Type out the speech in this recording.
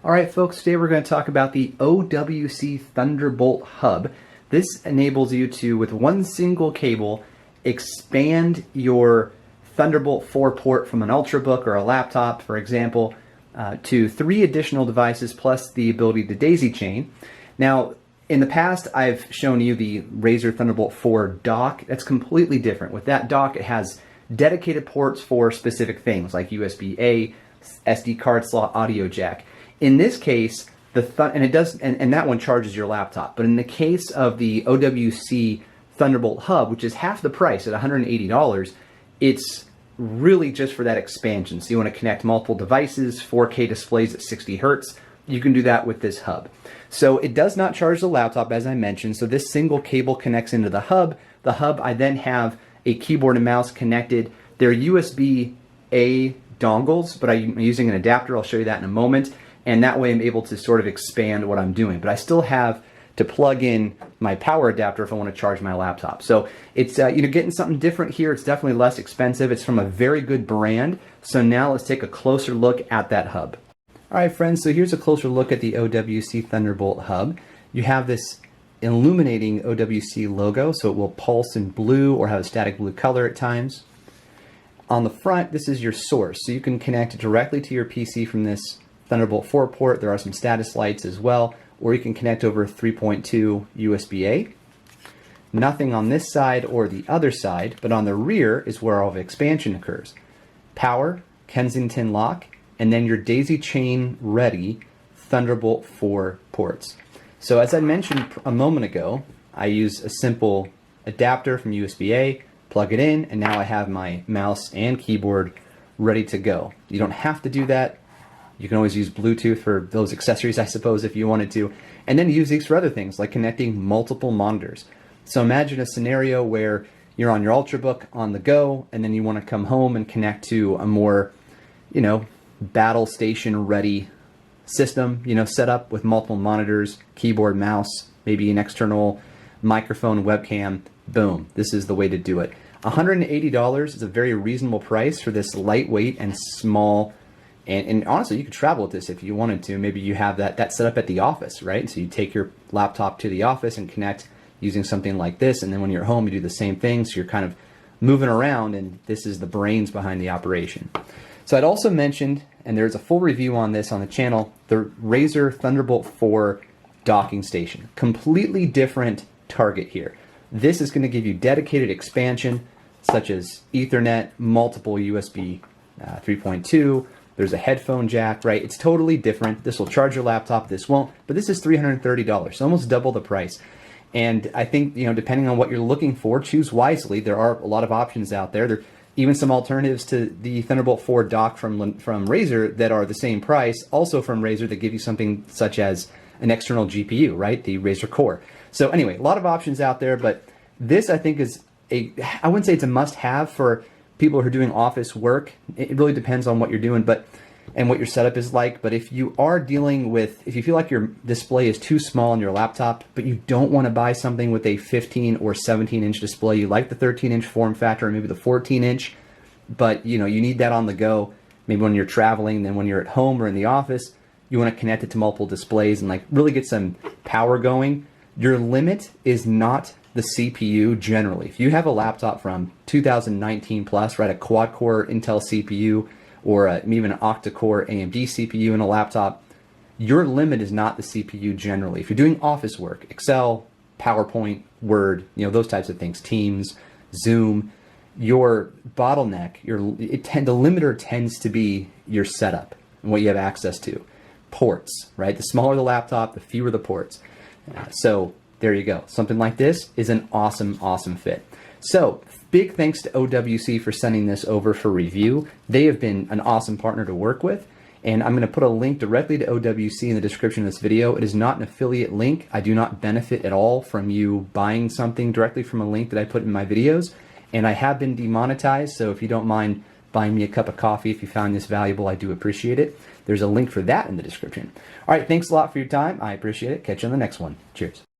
All right, folks, today we're going to talk about the OWC Thunderbolt Hub. This enables you to, with one single cable, expand your Thunderbolt 4 port from an Ultrabook or a laptop, for example, to 3 additional devices plus the ability to daisy chain. Now, in the past, I've shown you the Razer Thunderbolt 4 dock. That's completely different. With that dock, it has dedicated ports for specific things like USB-A, SD card slot, audio jack. In this case, and that one charges your laptop. But in the case of the OWC Thunderbolt Hub, which is half the price at $180, it's really just for that expansion. So you want to connect multiple devices, 4K displays at 60 Hertz. You can do that with this hub. So it does not charge the laptop, as I mentioned. So this single cable connects into the hub. The hub, I then have a keyboard and mouse connected. They're USB-A dongles, but I'm using an adapter. I'll show you that in a moment. And that way I'm able to sort of expand what I'm doing. But I still have to plug in my power adapter if I want to charge my laptop. So it's getting something different here. It's definitely less expensive. It's from a very good brand. So now let's take a closer look at that hub. All right, friends, so here's a closer look at the OWC Thunderbolt Hub. You have this illuminating OWC logo, so it will pulse in blue or have a static blue color at times. On the front, this is your source, so you can connect directly to your PC from this Thunderbolt 4 port. There are some status lights as well, or you can connect over 3.2 USB-A. Nothing on this side or the other side, but on the rear is where all of expansion occurs. Power, Kensington lock, and then your daisy chain ready Thunderbolt 4 ports. So as I mentioned a moment ago, I use a simple adapter from USB-A, plug it in, and now I have my mouse and keyboard ready to go. You don't have to do that. You can always use Bluetooth for those accessories, I suppose, if you wanted to. And then use these for other things, like connecting multiple monitors. So imagine a scenario where you're on your Ultrabook on the go, and then you want to come home and connect to a more, battle station ready system, set up with multiple monitors, keyboard, mouse, maybe an external microphone, webcam. Boom, this is the way to do it. $180 is a very reasonable price for this lightweight and small. And honestly, you could travel with this if you wanted to. Maybe you have that set up at the office, right? So you take your laptop to the office and connect using something like this. And then when you're home, you do the same thing. So you're kind of moving around, and this is the brains behind the operation. So I'd also mentioned, and there's a full review on this on the channel, the Razer Thunderbolt 4 docking station. Completely different target here. This is going to give you dedicated expansion, such as Ethernet, multiple USB 3.2, there's a headphone jack, right? It's totally different. This will charge your laptop, this won't, but this is $330, so almost double the price. And I think, depending on what you're looking for, choose wisely. There are a lot of options out there. There are even some alternatives to the Thunderbolt 4 dock from Razer that are the same price, also from Razer, that give you something such as an external GPU, right? The Razer Core. So anyway, a lot of options out there, but this I think is I wouldn't say it's a must-have for people who are doing office work. It really depends on what you're doing, and what your setup is like. But if you are dealing with, if you feel like your display is too small on your laptop, but you don't want to buy something with a 15 or 17-inch display, you like the 13-inch form factor or maybe the 14-inch, but you need that on the go, maybe when you're traveling, then when you're at home or in the office, you want to connect it to multiple displays and really get some power going. Your limit is not the CPU generally. If you have a laptop from 2019 plus, right, a quad-core Intel CPU or even an octa-core AMD CPU in a laptop, your limit is not the CPU generally. If you're doing office work, Excel, PowerPoint, Word, those types of things, Teams, Zoom, your bottleneck, the limiter tends to be your setup and what you have access to. Ports, right? The smaller the laptop, the fewer the ports. So there you go. Something like this is an awesome, awesome fit. So big thanks to OWC for sending this over for review. They have been an awesome partner to work with. And I'm going to put a link directly to OWC in the description of this video. It is not an affiliate link. I do not benefit at all from you buying something directly from a link that I put in my videos. And I have been demonetized, so if you don't mind buying me a cup of coffee if you found this valuable, I do appreciate it. There's a link for that in the description. All right, thanks a lot for your time. I appreciate it. Catch you on the next one. Cheers.